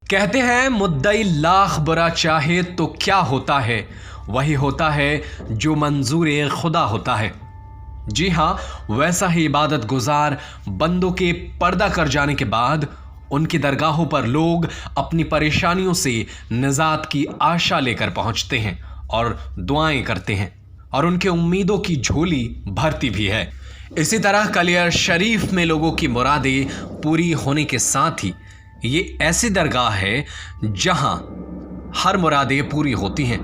कहते हैं मुद्दई लाख बुरा चाहे तो क्या होता है, वही होता है जो मंजूर खुदा होता है। जी हाँ, वैसा ही इबादत गुजार बंदों के पर्दा कर जाने के बाद उनकी दरगाहों पर लोग अपनी परेशानियों से निजात की आशा लेकर पहुंचते हैं और दुआएं करते हैं और उनके उम्मीदों की झोली भरती भी है। इसी तरह कलियर शरीफ में लोगों की मुरादें पूरी होने के साथ ही ये ऐसी दरगाह है जहां हर मुरादें पूरी होती हैं।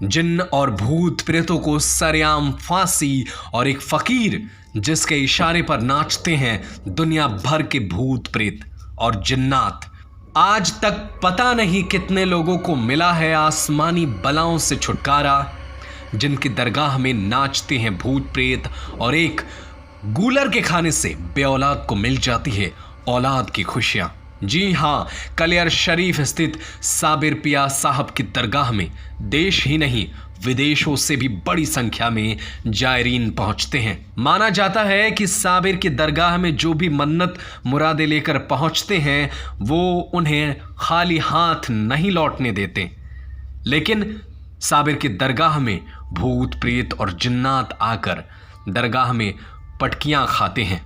जिन्न और भूत प्रेतों को सरेआम फांसी और एक फकीर जिसके इशारे पर नाचते हैं दुनिया भर के भूत प्रेत और जिन्नात। आज तक पता नहीं कितने लोगों को मिला है आसमानी बलाओं से छुटकारा, जिनकी दरगाह में नाचते हैं भूत प्रेत और एक गूलर के खाने से बेऔलाद को मिल जाती है औलाद की खुशियां। जी हाँ, कलियर शरीफ स्थित साबिर पिया साहब की दरगाह में देश ही नहीं विदेशों से भी बड़ी संख्या में जायरीन पहुंचते हैं। माना जाता है कि साबिर की दरगाह में जो भी मन्नत मुरादे लेकर पहुंचते हैं वो उन्हें खाली हाथ नहीं लौटने देते, लेकिन साबिर की दरगाह में भूत प्रेत और जिन्नात आकर दरगाह में पटकियां खाते हैं।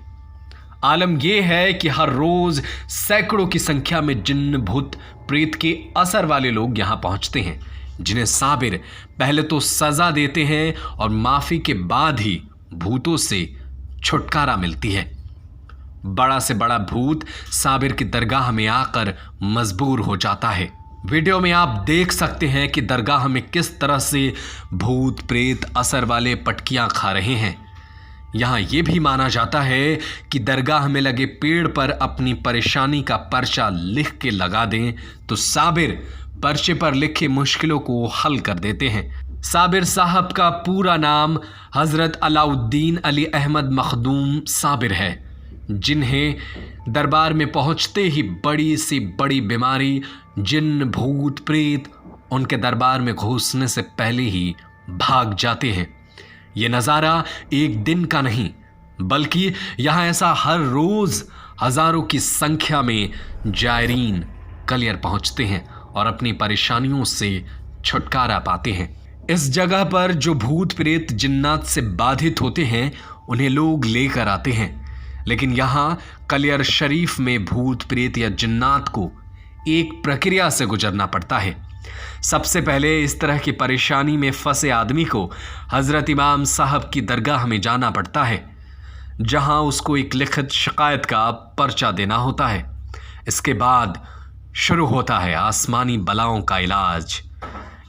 आलम यह है कि हर रोज सैकड़ों की संख्या में जिन्न भूत प्रेत के असर वाले लोग यहां पहुंचते हैं, जिन्हें साबिर पहले तो सजा देते हैं और माफी के बाद ही भूतों से छुटकारा मिलती है। बड़ा से बड़ा भूत साबिर की दरगाह में आकर मजबूर हो जाता है। वीडियो में आप देख सकते हैं कि दरगाह में किस तरह से भूत प्रेत असर वाले पटकियां खा रहे हैं। यहाँ ये भी माना जाता है कि दरगाह में लगे पेड़ पर अपनी परेशानी का पर्चा लिख के लगा दें तो साबिर पर्चे पर लिखे मुश्किलों को हल कर देते हैं। साबिर साहब का पूरा नाम हजरत अलाउद्दीन अली अहमद मखदूम साबिर है, जिन्हें दरबार में पहुंचते ही बड़ी सी बड़ी बीमारी जिन्न भूत प्रेत उनके दरबार में घुसने से पहले ही भाग जाते हैं। ये नज़ारा एक दिन का नहीं बल्कि यहाँ ऐसा हर रोज हजारों की संख्या में जायरीन कलियर पहुंचते हैं और अपनी परेशानियों से छुटकारा पाते हैं। इस जगह पर जो भूत प्रेत जिन्नात से बाधित होते हैं उन्हें लोग लेकर आते हैं, लेकिन यहाँ कलियर शरीफ में भूत प्रेत या जिन्नात को एक प्रक्रिया से गुजरना पड़ता है। सबसे पहले इस तरह की परेशानी में फंसे आदमी को हजरत इमाम साहब की दरगाह में जाना पड़ता है, जहां उसको एक लिखित शिकायत का पर्चा देना होता है। इसके बाद शुरू होता है आसमानी बलाओं का इलाज।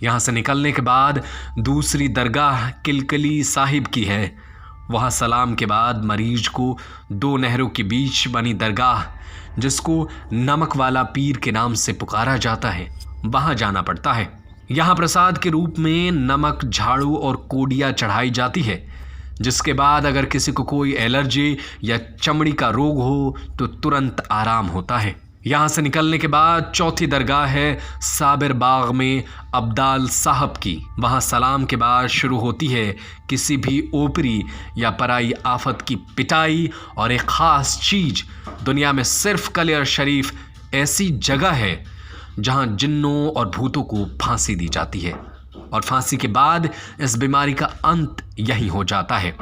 यहां से निकलने के बाद दूसरी दरगाह किलकली साहिब की है। वहां सलाम के बाद मरीज को दो नहरों के बीच बनी दरगाह, जिसको नमक वाला पीर के नाम से पुकारा जाता है, वहां जाना पड़ता है। यहां प्रसाद के रूप में नमक, झाड़ू और कोडिया चढ़ाई जाती है, जिसके बाद अगर किसी को कोई एलर्जी या चमड़ी का रोग हो तो तुरंत आराम होता है। यहां से निकलने के बाद चौथी दरगाह है साबिर बाग में अब्दाल साहब की। वहां सलाम के बाद शुरू होती है किसी भी ओपरी या पराई आफत की पिटाई, और एक खास चीज दुनिया में सिर्फ कलियर शरीफ ऐसी जगह है जहां जिन्नों और भूतों को फांसी दी जाती है, और फांसी के बाद इस बीमारी का अंत यही हो जाता है।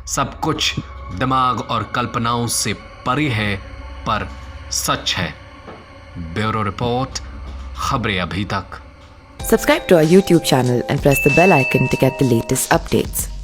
सब कुछ दिमाग और कल्पनाओं से परे है पर सच है। ब्यूरो रिपोर्ट, खबरें अभी तक। Subscribe to our YouTube channel and press the bell icon to get the latest updates.